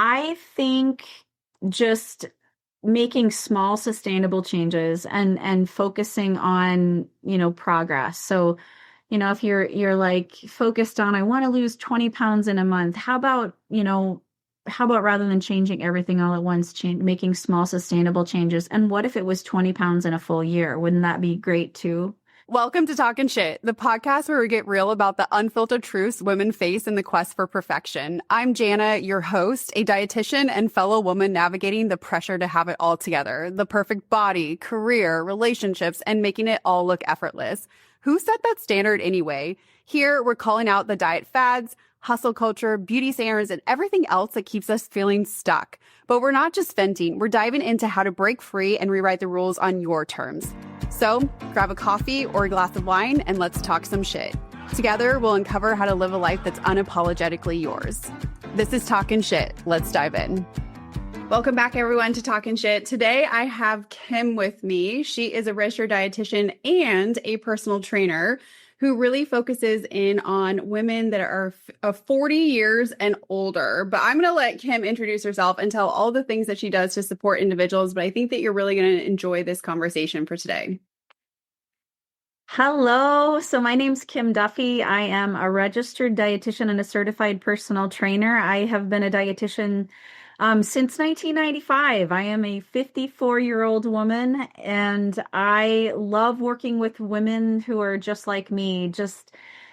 I think just making small sustainable changes and focusing on, progress. So, if you're like focused on I want to lose 20 pounds in a month, how about rather than changing everything all at once, making small sustainable changes? And what if it was 20 pounds in a full year? Wouldn't that be great too? Welcome to Talkin Sh, the podcast where we get real about the unfiltered truths women face in the quest for perfection. I'm Jana, your host, a dietitian and fellow woman navigating the pressure to have it all together, the perfect body, career, relationships, and making it all look effortless. Who set that standard anyway? Here, we're calling out the diet fads, hustle culture, beauty standards, and everything else that keeps us feeling stuck. But we're not just venting, we're diving into how to break free and rewrite the rules on your terms. So grab a coffee or a glass of wine and let's talk some shit. Together, we'll uncover how to live a life that's unapologetically yours. This is Talkin Sh. Let's dive in. Welcome back, everyone, to Talkin Sh. Today, I have Kim with me. She is a registered dietitian and a personal trainer who really focuses in on women that are 40 years and older. But I'm going to let Kim introduce herself and tell all the things that she does to support individuals. But I think that you're really going to enjoy this conversation for today. Hello. So my name's Kim Duffy. I am a registered dietitian and a certified personal trainer. I have been a dietitian since 1995. I am a 54-year-old woman, and I love working with women who are just like me, just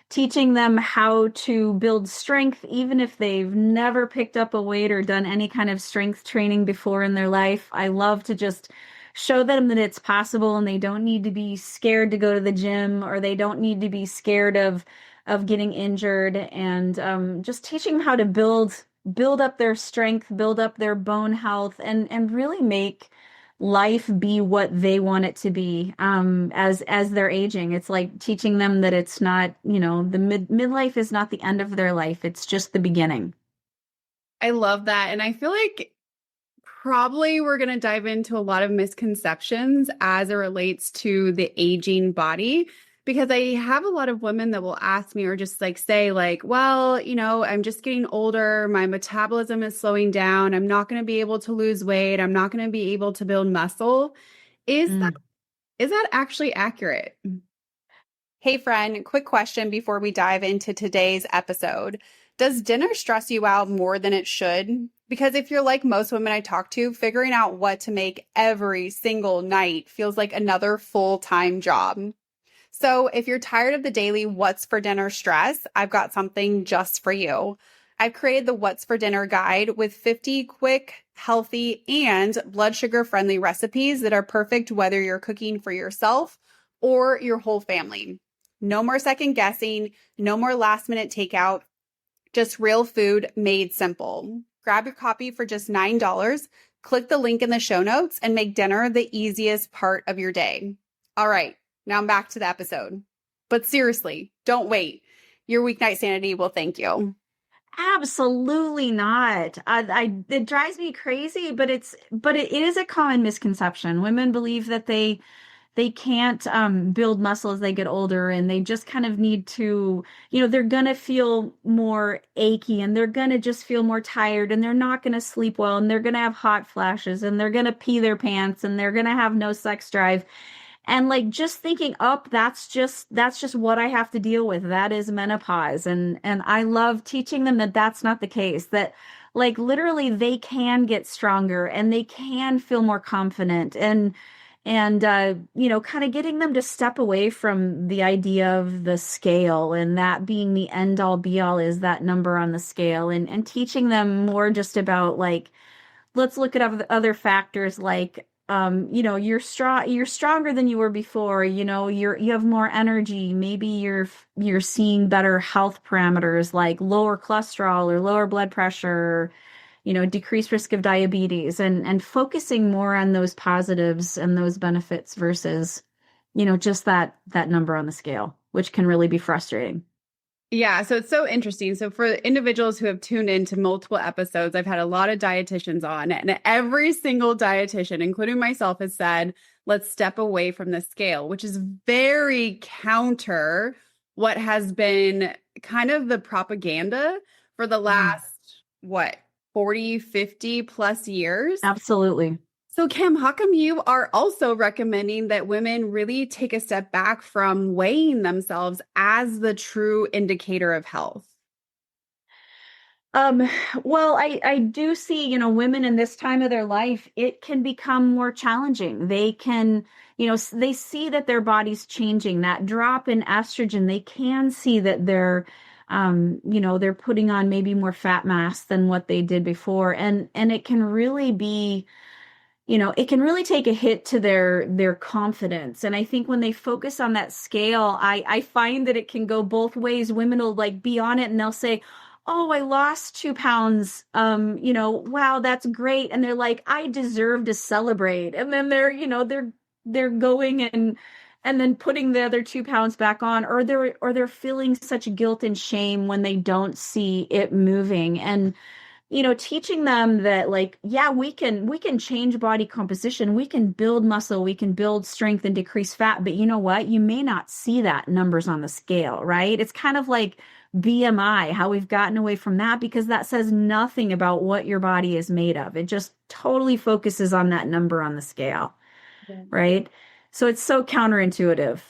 teaching them how to build strength, even if they've never picked up a weight or done any kind of strength training before in their life. I love to just show them that it's possible, and they don't need to be scared to go to the gym, or they don't need to be scared of getting injured, and just teaching them how to build up their strength, build up their bone health, and really make life be what they want it to be as they're aging. It's like teaching them that it's not, the midlife is not the end of their life. It's just the beginning. I love that. And I feel like probably we're going to dive into a lot of misconceptions as it relates to the aging body, because I have a lot of women that will ask me or just like say like, well, I'm just getting older. My metabolism is slowing down. I'm not going to be able to lose weight. I'm not going to be able to build muscle. Is that actually accurate? Hey, friend, quick question before we dive into today's episode. Does dinner stress you out more than it should? Because if you're like most women I talk to, figuring out what to make every single night feels like another full-time job. So if you're tired of the daily what's for dinner stress, I've got something just for you. I've created the What's for Dinner guide with 50 quick, healthy, and blood sugar friendly recipes that are perfect whether you're cooking for yourself or your whole family. No more second guessing, no more last minute takeout, just real food made simple. Grab your copy for just $9, click the link in the show notes, and make dinner the easiest part of your day. All right. Now I'm back to the episode. But seriously, don't wait. Your weeknight sanity will thank you. Absolutely not. It drives me crazy, but it is a common misconception. Women believe that they can't build muscle as they get older, and they just kind of need to, they're gonna feel more achy, and they're gonna just feel more tired, and they're not gonna sleep well, and they're gonna have hot flashes, and they're gonna pee their pants, and they're gonna have no sex drive. And like just thinking that's just what I have to deal with. That is menopause. And I love teaching them that that's not the case, that like literally they can get stronger and they can feel more confident, and kind of getting them to step away from the idea of the scale and that being the end all be all is that number on the scale, and teaching them more just about like, let's look at other factors like, you're stronger than you were before, you have more energy. Maybe you're seeing better health parameters like lower cholesterol or lower blood pressure, decreased risk of diabetes, and focusing more on those positives and those benefits versus, just that number on the scale, which can really be frustrating. Yeah, so it's so interesting. So for individuals who have tuned into multiple episodes, I've had a lot of dietitians on, and every single dietitian, including myself, has said, let's step away from the scale, which is very counter what has been kind of the propaganda for the last, 4 40, 50 plus years. Absolutely. So, Kim, how come you are also recommending that women really take a step back from weighing themselves as the true indicator of health? Um, well, I do see, women in this time of their life, it can become more challenging. They can, they see that their body's changing. That drop in estrogen, they can see that they're putting on maybe more fat mass than what they did before. And it can really be, it can really take a hit to their confidence. And I think when they focus on that scale, I find that it can go both ways. Women will like be on it and they'll say, "Oh, I lost 2 pounds. Wow, that's great." And they're like, "I deserve to celebrate." And then they're going and then putting the other 2 pounds back on, or they're feeling such guilt and shame when they don't see it moving. And teaching them that like, yeah, we can change body composition, we can build muscle, we can build strength and decrease fat, but you know what? You may not see that numbers on the scale, right? It's kind of like BMI, how we've gotten away from that because that says nothing about what your body is made of. It just totally focuses on that number on the scale, Yeah. right? So it's so counterintuitive.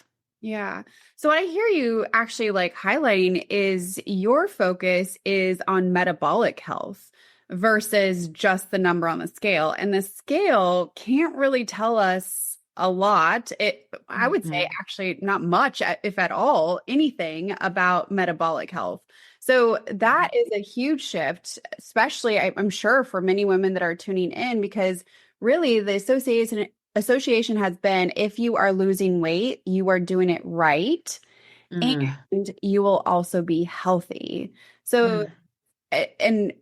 Yeah. So what I hear you actually like highlighting is your focus is on metabolic health versus just the number on the scale. And the scale can't really tell us a lot. I would say Mhm. actually not much, if at all, anything about metabolic health. So that is a huge shift, especially I'm sure for many women that are tuning in, because really the association has been if you are losing weight, you are doing it right Mm. and you will also be healthy. So, Mm. and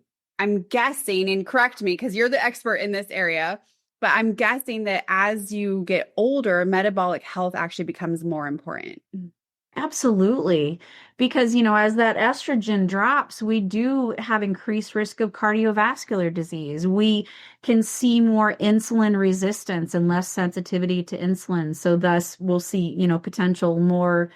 I'm guessing, and correct me because you're the expert in this area, but I'm guessing that as you get older, metabolic health actually becomes more important. Absolutely. Because, as that estrogen drops, we do have increased risk of cardiovascular disease. We can see more insulin resistance and less sensitivity to insulin. So thus we'll see, potential more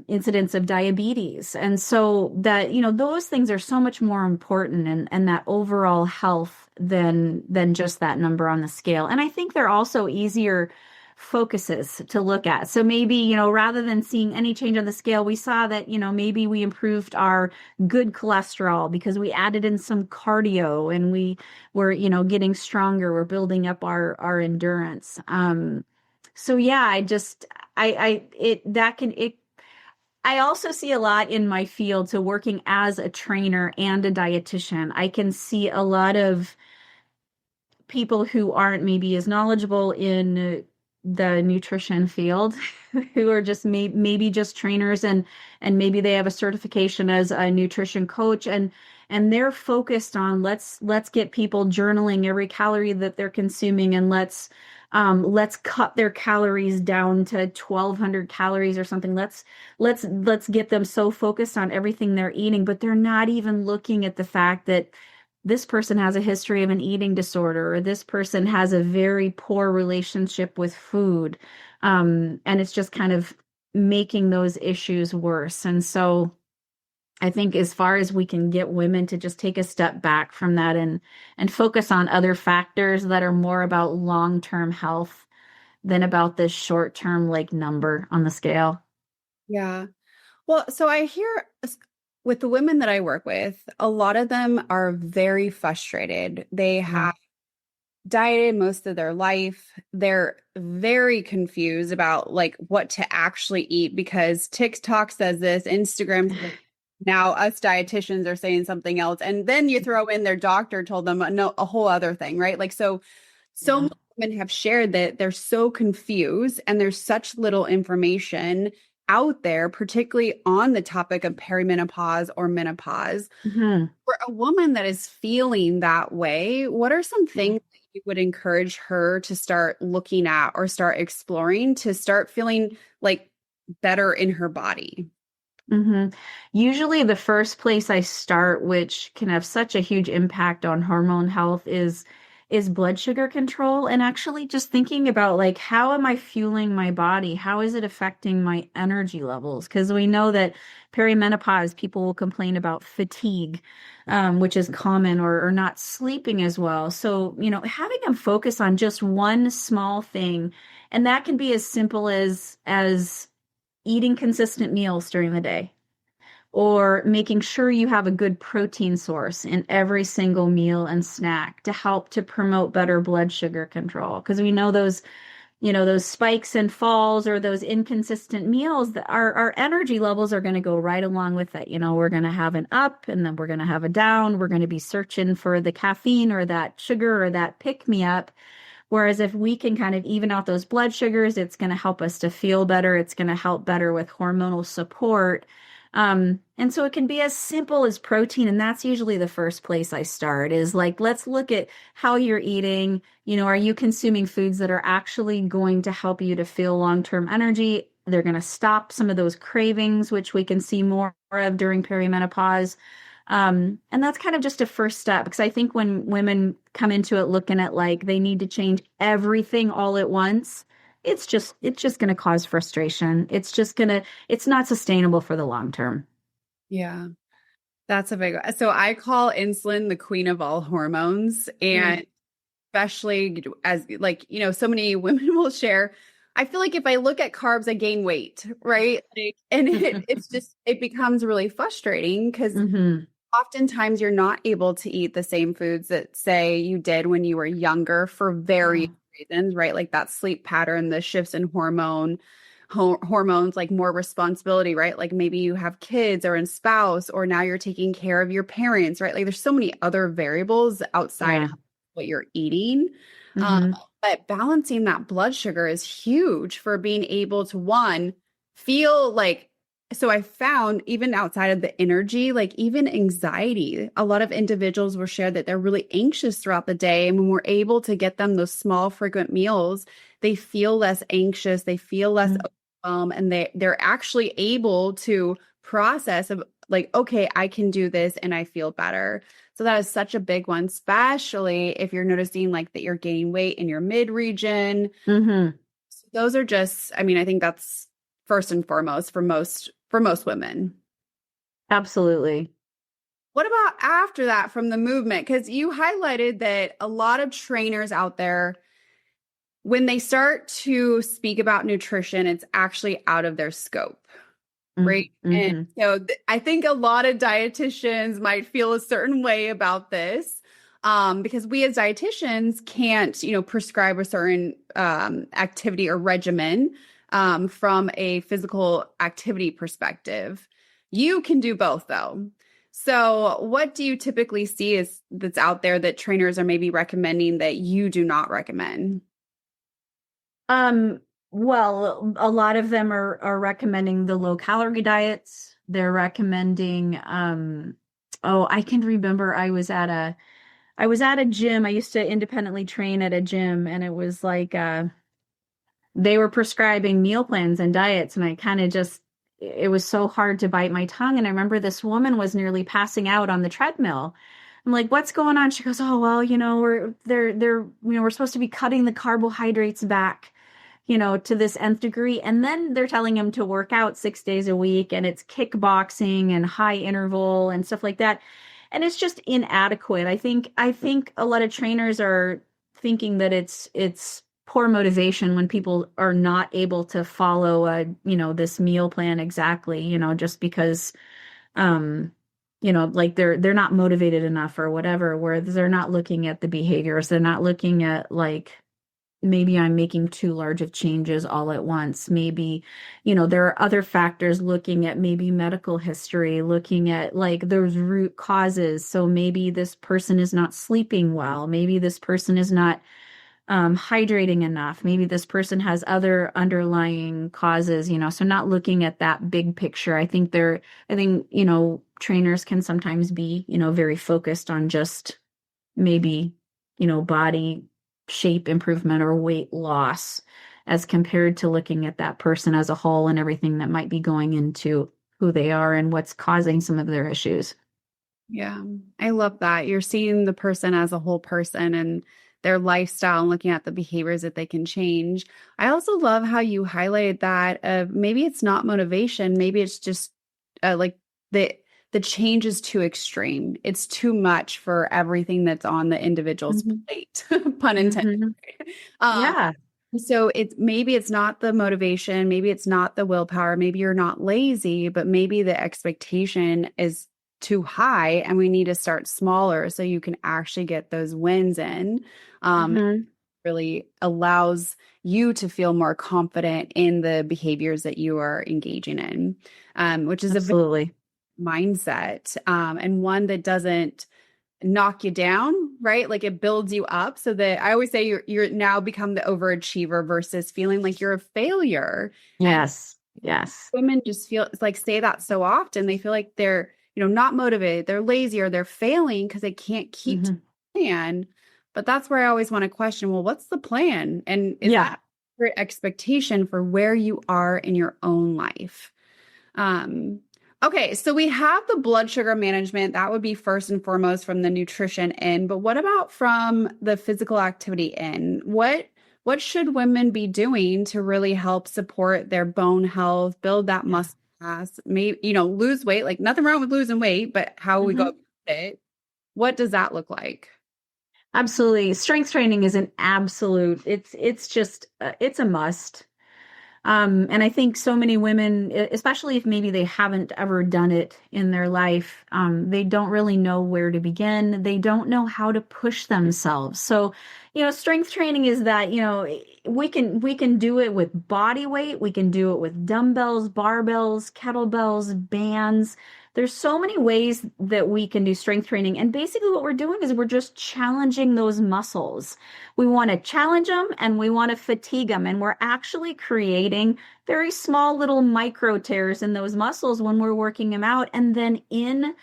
incidence of diabetes. And so that, those things are so much more important and that overall health than just that number on the scale. And I think they're also easier focuses to look at. So maybe, rather than seeing any change on the scale, we saw that, maybe we improved our good cholesterol because we added in some cardio and we were, getting stronger. We're building up our endurance. So yeah, I also see a lot in my field. So working as a trainer and a dietitian, I can see a lot of people who aren't maybe as knowledgeable in the nutrition field who are just maybe just trainers and maybe they have a certification as a nutrition coach and they're focused on let's get people journaling every calorie that they're consuming and let's cut their calories down to 1,200 calories or something. Let's get them so focused on everything they're eating, but they're not even looking at the fact that this person has a history of an eating disorder, or this person has a very poor relationship with food. And it's just kind of making those issues worse. And so I think as far as we can get women to just take a step back from that and focus on other factors that are more about long-term health than about this short-term like number on the scale. Yeah. Well, so I hear with the women that I work with, a lot of them are very frustrated. They Yeah. have dieted most of their life. They're very confused about like what to actually eat because TikTok says this, Instagram says this. Now us dietitians are saying something else. And then you throw in their doctor told them no, a whole other thing, right? Like so Yeah. many women have shared that they're so confused and there's such little information out there, particularly on the topic of perimenopause or menopause. Mhm. For a woman that is feeling that way, what are some things that you would encourage her to start looking at or start exploring to start feeling like better in her body? hmm Usually, the first place I start, which can have such a huge impact on hormone health, is blood sugar control and actually just thinking about like how am I fueling my body? How is it affecting my energy levels? Because we know that perimenopause, people will complain about fatigue, which is common, or not sleeping as well. So, having them focus on just one small thing, and that can be as simple as eating consistent meals during the day or making sure you have a good protein source in every single meal and snack to help to promote better blood sugar control. Because we know those spikes and falls or those inconsistent meals that our energy levels are going to go right along with it. We're going to have an up and then we're going to have a down. We're going to be searching for the caffeine or that sugar or that pick me up. Whereas if we can kind of even out those blood sugars, it's going to help us to feel better. It's going to help better with hormonal support. And so it can be as simple as protein. And that's usually the first place I start is like, let's look at how you're eating. Are you consuming foods that are actually going to help you to feel long-term energy? They're going to stop some of those cravings, which we can see more of during perimenopause. And that's kind of just a first step because I think when women come into it looking at like they need to change everything all at once, it's just going to cause frustration. It's not sustainable for the long term. Yeah. That's a big one. So I call insulin the queen of all hormones. And especially as like, so many women will share, I feel like if I look at carbs, I gain weight, right? Like, and it becomes really frustrating because Hmm. oftentimes you're not able to eat the same foods that say you did when you were younger for various reasons, right? Like that sleep pattern, the shifts in hormones, like more responsibility, right? Like maybe you have kids or a spouse, or now you're taking care of your parents, right? Like there's so many other variables outside Yeah. of what you're eating. Um, Hmm. but balancing that blood sugar is huge for being able to, one, feel like, so I found even outside of the energy, like even anxiety, a lot of individuals will share that they're really anxious throughout the day. And when we're able to get them those small, frequent meals, they feel less anxious, they feel less and they're actually able to process of like, okay, I can do this and I feel better. So that is such a big one, especially if you're noticing like that you're gaining weight in your mid region. Hmm. So those are just, I mean, I think that's first and foremost for most women. Absolutely. What about after that from the movement? Because you highlighted that a lot of trainers out there, when they start to speak about nutrition, it's actually out of their scope, right? And Mm-hmm. so I think a lot of dietitians might feel a certain way about this. Because we as dietitians can't, prescribe a certain activity or regimen from a physical activity perspective. You can do both, though. So, what do you typically see is that's out there that trainers are maybe recommending that you do not recommend? Um, well, a lot of them are recommending the low calorie diets. They're recommending oh, I can remember I was at a gym. I used to independently train at a gym and it was like they were prescribing meal plans and diets and I kind of just it was so hard to bite my tongue and I remember this woman was nearly passing out on the treadmill. I'm like, "What's going on?" She goes, "Oh, well, we're supposed to be cutting the carbohydrates back, to this nth degree. And then they're telling him to work out 6 days a week and it's kickboxing and high interval and stuff like that. And it's just inadequate. I think a lot of trainers are thinking that it's poor motivation when people are not able to follow this meal plan exactly, just because like they're not motivated enough or whatever, where they're not looking at the behaviors, they're not looking at like maybe I'm making too large of changes all at once. Maybe, there are other factors looking at maybe medical history, looking at like those root causes. So maybe this person is not sleeping well. Maybe this person is not hydrating enough. Maybe this person has other underlying causes, so not looking at that big picture. I think trainers can sometimes be, very focused on just maybe, body shape improvement or weight loss as compared to looking at that person as a whole and everything that might be going into who they are and what's causing some of their issues. Yeah, I love that. You're seeing the person as a whole person, and their lifestyle and looking at the behaviors that they can change. I also love how you highlighted that maybe it's not motivation, maybe it's just like the change is too extreme. It's too much for everything that's on the individual's Mhm. plate, pun intended. Mhm. Um, Yeah. so it's not the motivation, maybe it's not the willpower, maybe you're not lazy, but maybe the expectation is too high and we need to start smaller so you can actually get those wins in. Mhm. Really allows you to feel more confident in the behaviors that you are engaging in, which is a big Absolutely. mindset, and one that doesn't knock you down, right? Like it builds you up so that I always say you're now become the overachiever versus feeling like you're a failure. And Yes. Yes. women just feel like say that so often. They feel like they're, not motivated, they're lazy or they're failing because they can't keep to Mhm. the plan. But that's where I always want to question, well, what's the plan? And is Yeah. that your expectation for where you are in your own life? Um, okay, so we have the blood sugar management. That would be first and foremost from the nutrition end. But what about from the physical activity end? What should women be doing to really help support their bone health, build that Yeah. muscle mass, maybe, lose weight? Like nothing wrong with losing weight, but how we go Mhm. about it. What does that look like? Absolutely. Strength training is an absolute, it's just it's a must. And I think so many women, especially if maybe they haven't ever done it in their life, they don't really know where to begin. They don't know how to push themselves. So, strength training is that, we can do it with body weight, we can do it with dumbbells, barbells, kettlebells, bands. There's so many ways that we can do strength training. And basically what we're doing is we're just challenging those muscles. We want to challenge them and we want to fatigue them. And we're actually creating very small little micro tears in those muscles when we're working them out. And then in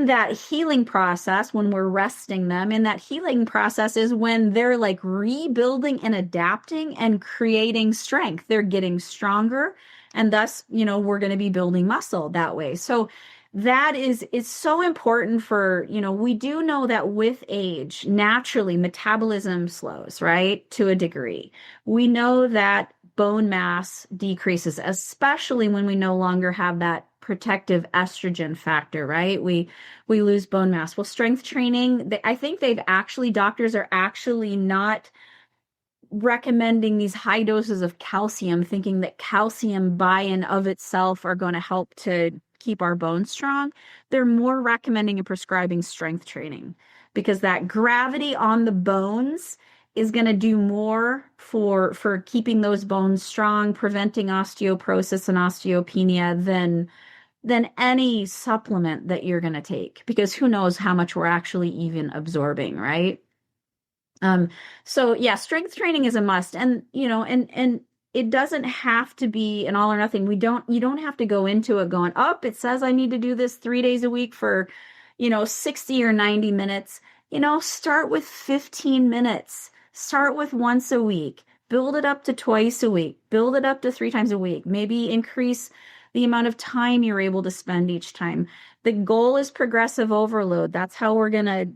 that healing process, when we're resting them, in that healing process is when they're like rebuilding and adapting and creating strength. They're getting stronger. And thus, we're going to be building muscle that way. So that is so important for, we do know that with age, naturally metabolism slows, right? To a degree. We know that bone mass decreases, especially when we no longer have that protective estrogen factor, right? We lose bone mass. Well, strength training, I think doctors are actually not recommending these high doses of calcium, thinking that calcium by and of itself are going to help to keep our bones strong. They're more recommending and prescribing strength training because that gravity on the bones is going to do more for keeping those bones strong, preventing osteoporosis and osteopenia than any supplement that you're going to take because who knows how much we're actually even absorbing, right? Um, so yeah, strength training is a must. And and it doesn't have to be an all or nothing. You don't have to go into it going, up, it says I need to do this 3 days a week for, 60 or 90 minutes. Start with 15 minutes. Start with once a week. Build it up to twice a week. Build it up to 3 times a week. Maybe increase the amount of time you're able to spend each time. The goal is progressive overload. That's how we're going to,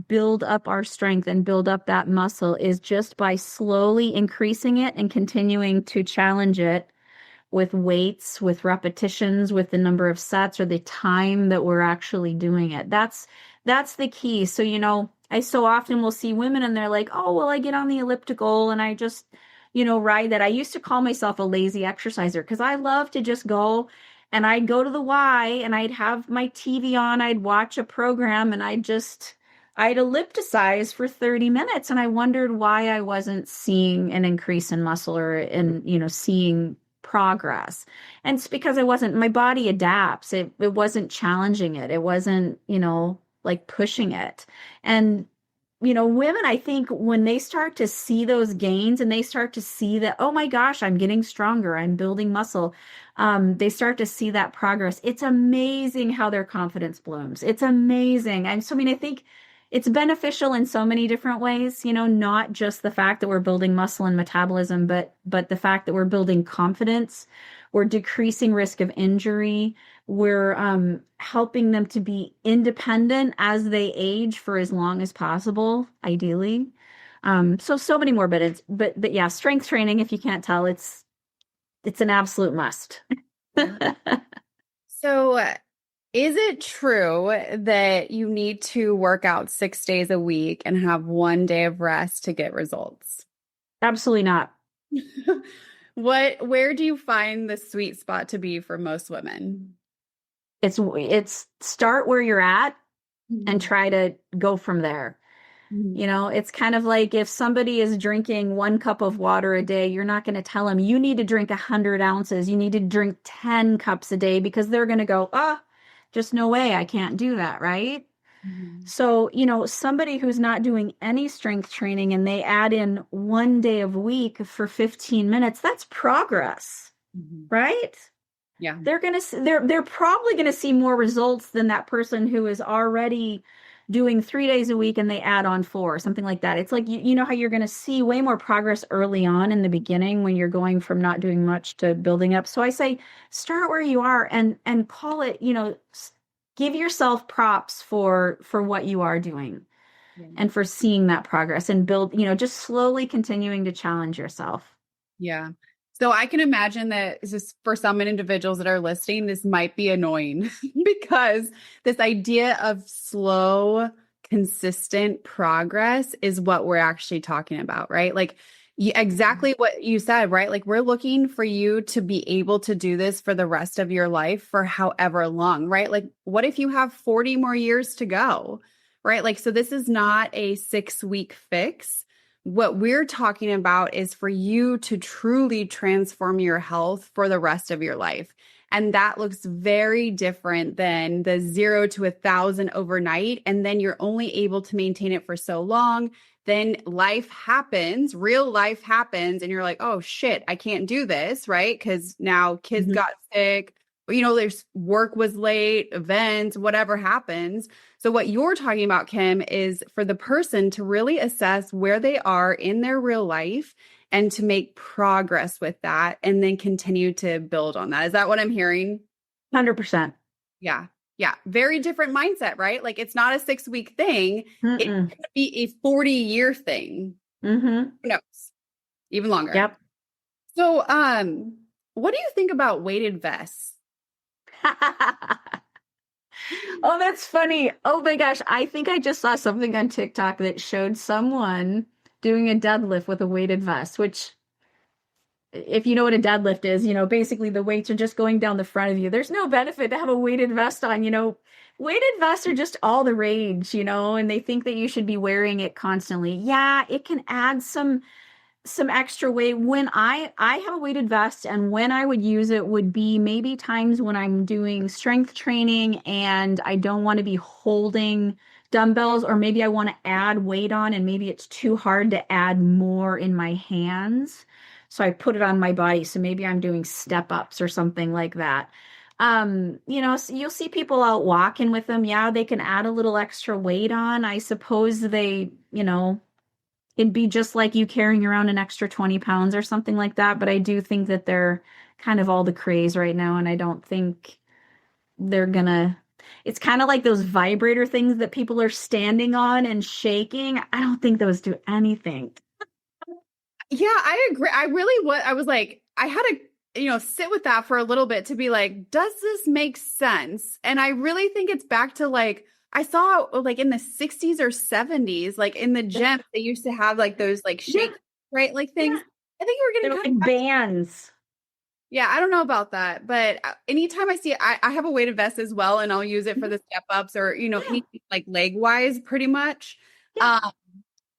build up our strength and build up that muscle is just by slowly increasing it and continuing to challenge it with weights, with repetitions, with the number of sets or the time that we're actually doing it. That's the key. So, I so often will see women and they're like, "Oh, well, I get on the elliptical and I just, ride that." I used to call myself a lazy exerciser because I love to just go and I'd go to the Y and I'd have my TV on, I'd watch a program and I'd ellipticize for 30 minutes and I wondered why I wasn't seeing an increase in muscle or in, seeing progress. And it's because my body adapts. It wasn't challenging it. It wasn't, like pushing it. And women, I think when they start to see those gains and they start to see that, oh my gosh, I'm getting stronger, I'm building muscle, they start to see that progress. It's amazing how their confidence blooms. It's amazing. And so, I think it's beneficial in so many different ways, not just the fact that we're building muscle and metabolism, but the fact that we're building confidence, we're decreasing risk of injury, we're helping them to be independent as they age for as long as possible, ideally. So many more, but yeah, strength training, if you can't tell, it's an absolute must. Yeah. So, is it true that you need to work out 6 days a week and have 1 day of rest to get results? Absolutely not. Where do you find the sweet spot to be for most women? It's start where you're at and Mhm. try to go from there. Mhm. It's kind of like if somebody is drinking 1 cup of water a day, you're not going to tell them you need to drink 100 ounces. You need to drink 10 cups a day because they're going to go, just no way. I can't do that. Right. Mhm. So, somebody who's not doing any strength training and they add in 1 day of week for 15 minutes, that's progress. Mhm. Right. Yeah. They're probably gonna see more results than that person who is already doing 3 days a week and they add on four, something like that. It's like you know how you're gonna see way more progress early on in the beginning when you're going from not doing much to building up. So I say start where you are and call it, give yourself props for what you are doing Yeah. and for seeing that progress and build, just slowly continuing to challenge yourself. Yeah. So I can imagine that just for some individuals that are listening, this might be annoying because this idea of slow, consistent progress is what we're actually talking about, right? Like exactly what you said, right? Like we're looking for you to be able to do this for the rest of your life for however long, right? Like what if you have 40 more years to go, right? Like, so this is not a 6 week fix. What we're talking about is for you to truly transform your health for the rest of your life. And that looks very different than the 0 to 1,000 overnight. And then you're only able to maintain it for so long. Then life happens, real life happens, and you're like, oh shit, I can't do this, right? Because now kids Mhm. got sick, there's work was late, events, whatever happens. So, what you're talking about, Kim, is for the person to really assess where they are in their real life and to make progress with that and then continue to build on that. Is that what I'm hearing? 100%. Yeah. Yeah. Very different mindset, right? Like it's not a 6 week thing, it Mm-mm. could be a 40-year thing. Mm-hmm. Who knows? Even longer. Yep. So, what do you think about weighted vests? Oh, that's funny. Oh my gosh. I think I just saw something on TikTok that showed someone doing a deadlift with a weighted vest, which, if you know what a deadlift is, basically the weights are just going down the front of you. There's no benefit to have a weighted vest on, Weighted vests are just all the rage, and they think that you should be wearing it constantly. Yeah, it can add some extra weight. When I have a weighted vest, and when I would use it would be maybe times when I'm doing strength training and I don't want to be holding dumbbells, or maybe I want to add weight on and maybe it's too hard to add more in my hands, so I put it on my body. So maybe I'm doing step ups or something like that. So you'll see people out walking with them. Yeah, they can add a little extra weight on. I suppose it'd be just like you carrying around an extra 20 pounds or something like that. But I do think that they're kind of all the craze right now. And I don't think they're gonna, it's kind of like those vibrator things that people are standing on and shaking. I don't think those do anything. Yeah, I agree. I really what I was like, I had to, sit with that for a little bit to be like, does this make sense? And I really think it's back to like I saw like in the 60s or 70s, like in the Yeah, gym, they used to have like those like yeah, shake, right? Like things. yeah. I think we're getting They're kind like of bands. yeah, I don't know about that, but anytime I see it, I have a weighted vest as well, and I'll use it for Mhm. the step ups or Yeah, anything like leg wise, pretty much. yeah. Um,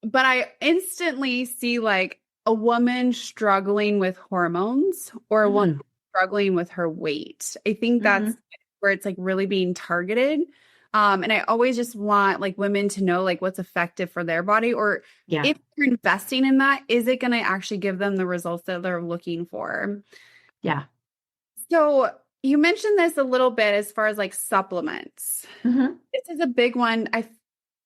but I instantly see like a woman struggling with hormones or a woman Mm-hmm. struggling with her weight. I think that's Mm-hmm. where it's like really being targeted. And I always just want like women to know like what's effective for their body, or Yeah, if you're investing in that, is it going to actually give them the results that they're looking for? yeah. So you mentioned this a little bit as far as like supplements. Mm-hmm. This is a big one.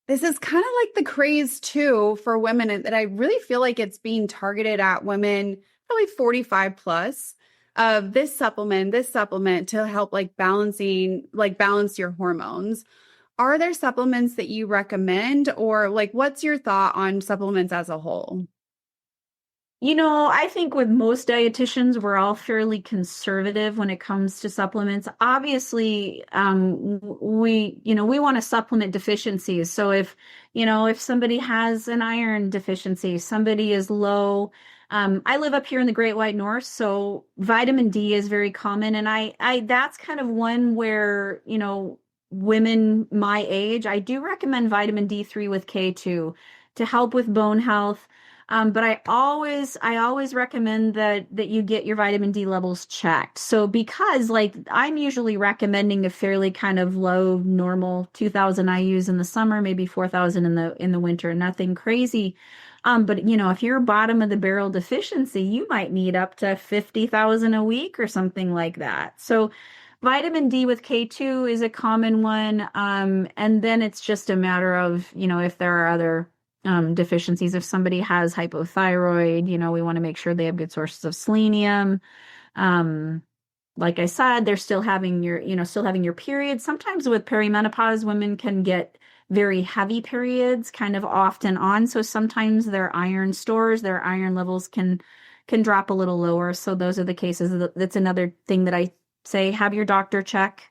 This is kind of like the craze too for women, and that I really feel like it's being targeted at women probably 45 plus of this supplement to help like balance your hormones. are there supplements that you recommend, or like what's your thought on supplements as a whole? I think with most dietitians, we're all fairly conservative when it comes to supplements. Obviously, we want to supplement deficiencies. So if somebody has an iron deficiency, somebody is low. I live up here in the Great White North, so vitamin D is very common. And that's kind of one where, women my age, I do recommend vitamin D3 with K2 to help with bone health. But I always recommend that you get your vitamin D levels checked. So because like I'm usually recommending a fairly kind of low normal 2000 IUs in the summer, maybe 4000 in the winter, nothing crazy. But if you're bottom of the barrel deficiency, you might need up to 50,000 a week or something like that. So vitamin D with K2 is a common one. And then it's just a matter of, if there are other deficiencies. If somebody has hypothyroid, we want to make sure they have good sources of selenium. Um, like I said, they're still having your period. Sometimes with perimenopause, women can get very heavy periods, kind of off and on. So sometimes their iron stores, their iron levels can drop a little lower. So those are the cases. That's another thing that I say, have your doctor check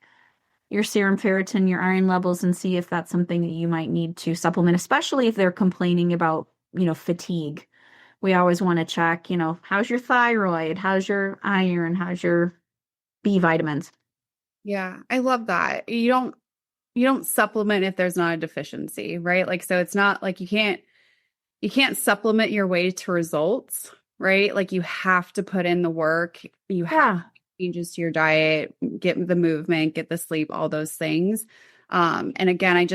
your serum ferritin, your iron levels, and see if that's something that you might need to supplement, especially if they're complaining about, fatigue. We always want to check, how's your thyroid? How's your iron? How's your B vitamins? Yeah, I love that. You don't supplement if there's not a deficiency, right? Like so it's not like you can't supplement your way to results, right? Like you have to put in the work. You have Yeah. changes to your diet, get the movement, get the sleep, all those things. And again,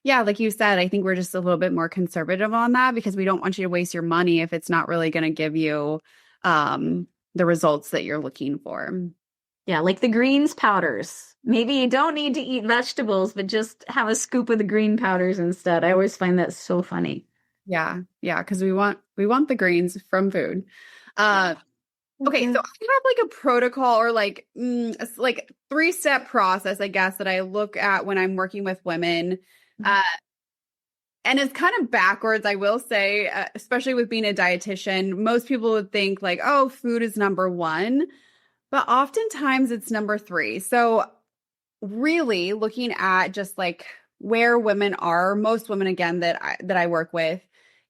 yeah, like you said, I think we're just a little bit more conservative on that because we don't want you to waste your money if it's not really going to give you the results that you're looking for. Yeah, like the greens powders. Maybe you don't need to eat vegetables, but just have a scoop of the green powders instead. I always find that so funny. Yeah, yeah, because we want the greens from food. Uh, Okay, so Okay. I have like a protocol or like it's like three-step process, I guess, that I look at when I'm working with women. Uh, and it's kind of backwards, I will say, especially with being a dietitian. Most people would think like, oh, food is number one, but oftentimes it's number three. So really looking at just like where women are, most women again that I work with,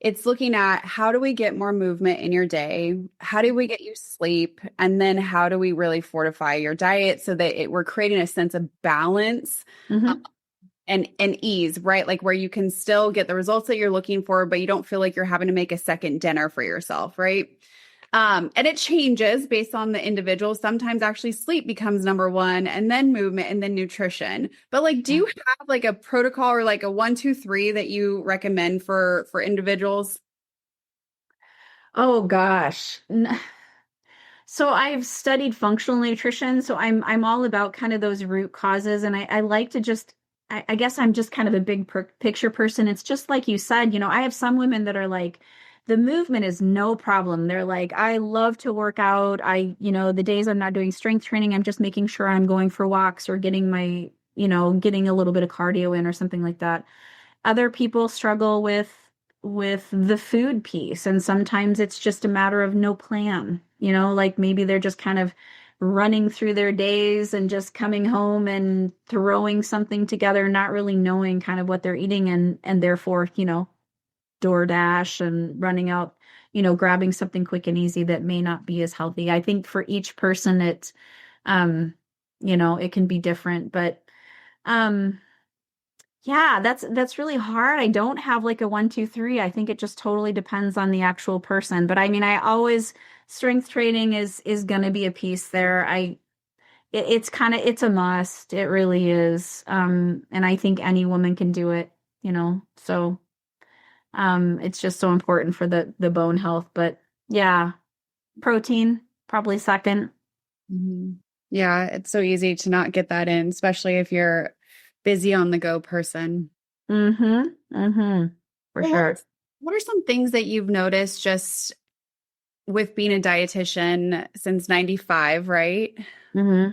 it's looking at how do we get more movement in your day? How do we get you sleep? And then how do we really fortify your diet so that we're creating a sense of balance Hmm. and ease, right? Like where you can still get the results that you're looking for, but you don't feel like you're having to make a second dinner for yourself, right? And it changes based on the individual. Sometimes actually sleep becomes number one and then movement and then nutrition. But like, do you have like a protocol or like a 1, 2, 3 that you recommend for individuals? Oh gosh. So I've studied functional nutrition, so I'm all about kind of those root causes, and I like to just I guess I'm just kind of a big picture person. It's just like you said, I have some women that are like, the movement is no problem. They're like, I love to work out. The days I'm not doing strength training, I'm just making sure I'm going for walks or getting a little bit of cardio in or something like that. Other people struggle with the food piece, and sometimes it's just a matter of no plan, like maybe they're just kind of running through their days and just coming home and throwing something together, not really knowing kind of what they're eating, and therefore, DoorDash and running out, grabbing something quick and easy that may not be as healthy. I think for each person um it can be different, but um yeah, that's really hard. I don't have like a 1, 2, 3. I think it just totally depends on the actual person. But I mean, I always strength training is going to be a piece there. It's a must. It really is. And I think any woman can do it, So it's just so important for the bone health. But yeah, protein probably second. Mhm. Yeah, it's so easy to not get that in, especially if you're busy on the go person. Mm-hmm. Mm-hmm. For Well, sure. what are some things that you've noticed just with being a dietitian since 95, right? Mm-hmm.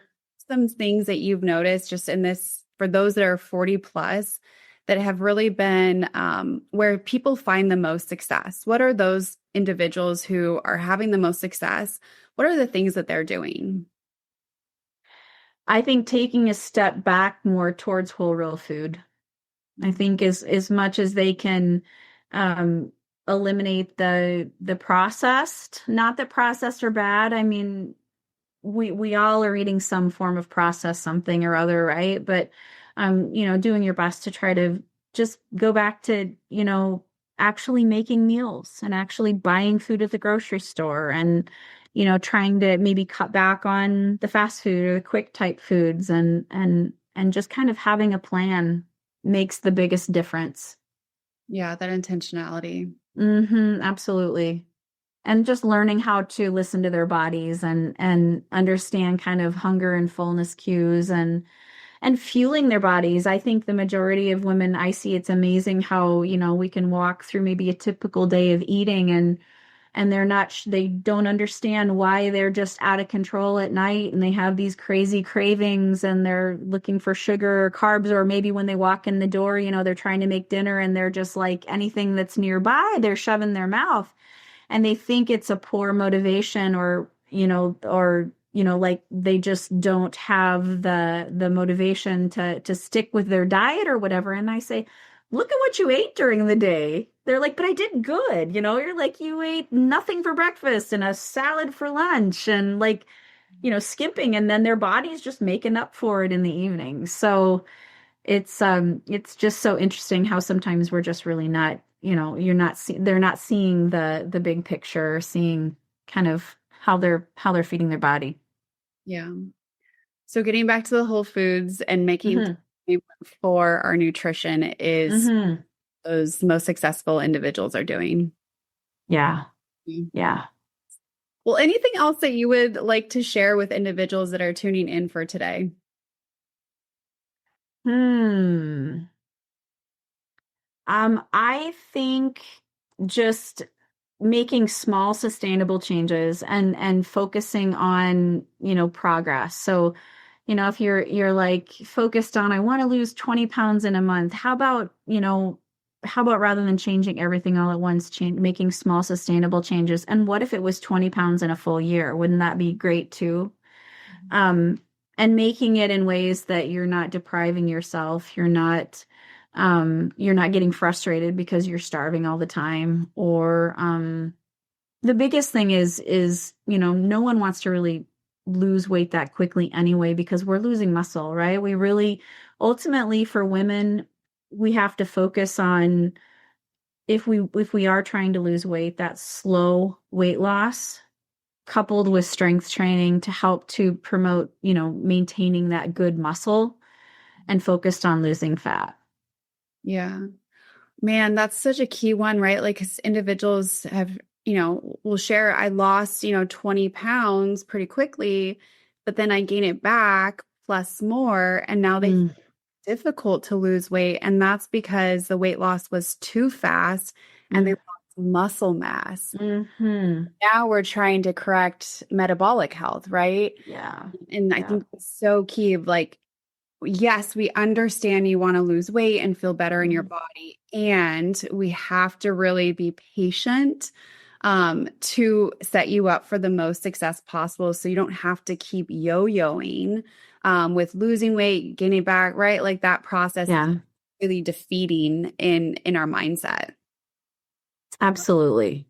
Some things that you've noticed just in this for those that are 40 plus that have really been where people find the most success? What are those individuals who are having the most success? What are the things that they're doing? I think taking a step back more towards whole real food. I think as much as they can um, eliminate the processed, not that processed are bad. I mean, we all are eating some form of processed something or other, right? But doing your best to try to just go back to, actually making meals and actually buying food at the grocery store and, trying to maybe cut back on the fast food or the quick type foods and just kind of having a plan makes the biggest difference. Yeah, that intentionality. Absolutely. And just learning how to listen to their bodies and understand kind of hunger and fullness cues and fueling their bodies. I think the majority of women I see, it's amazing how, we can walk through maybe a typical day of eating and they don't understand why they're just out of control at night and they have these crazy cravings and they're looking for sugar or carbs, or maybe when they walk in the door, they're trying to make dinner and they're just like anything that's nearby, they're shoving their mouth and they think it's a poor motivation or like they just don't have the motivation to stick with their diet or whatever. And I say, look at what you ate during the day. They're like, but I did good. You're like, you ate nothing for breakfast and a salad for lunch and like, skipping, and then their body's just making up for it in the evening. So it's just so interesting how sometimes we're just really not, they're not seeing the big picture, seeing kind of how they're feeding their body. Yeah. So getting back to the whole foods and making hmm time for our nutrition is hmm those most successful individuals are doing. Yeah. Mm. Yeah. Well, anything else that you would like to share with individuals that are tuning in for today? Hmm. I think just making small sustainable changes and focusing on, progress. So, if you're like focused on I want to lose 20 pounds in a month, how about rather than changing everything all at once, making small sustainable changes? And what if it was 20 pounds in a full year? Wouldn't that be great too? Um, and making it in ways that you're not depriving yourself, you're not getting frustrated because you're starving all the time. Or the biggest thing is no one wants to really lose weight that quickly anyway because we're losing muscle, right? We really ultimately for women we have to focus on if we are trying to lose weight, that slow weight loss coupled with strength training to help to promote, maintaining that good muscle and focused on losing fat. Yeah. Man, that's such a key one, right? Like, 'cause individuals have, will share, I lost, 20 pounds pretty quickly, but then I gain it back plus more. And now they Mm, difficult to lose weight. And that's because the weight loss was too fast and they mm, lost muscle mass. hmm Now we're trying to correct metabolic health, right? Yeah. And I Yeah. think it's so key of like, yes, we understand you want to lose weight and feel better in your Mm, body. And we have to really be patient to set you up for the most success possible. So you don't have to keep yo-yoing with losing weight, gaining back, right? Like that process is Yeah. really defeating in our mindset. Absolutely.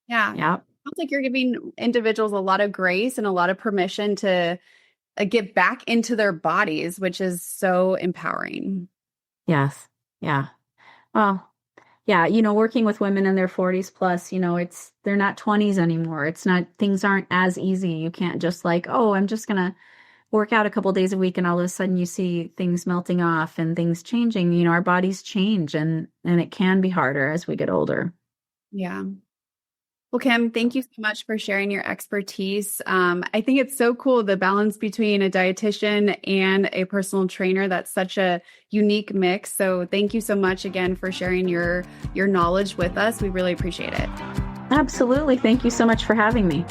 Yeah. Yeah. Sounds like you're giving individuals a lot of grace and a lot of permission to get back into their bodies, which is so empowering. Yes. Yeah. Well, yeah, working with women in their 40s plus, they're not 20s anymore. It's not, things aren't as easy. You can't just like, oh, I'm just gonna work out a couple days a week and all of a sudden you see things melting off and things changing. Our bodies change and it can be harder as we get older. Yeah. Well, Kim, thank you so much for sharing your expertise. I think it's so cool the balance between a dietitian and a personal trainer. That's such a unique mix. So thank you so much again for sharing your knowledge with us. We really appreciate it. Absolutely. Thank you so much for having me.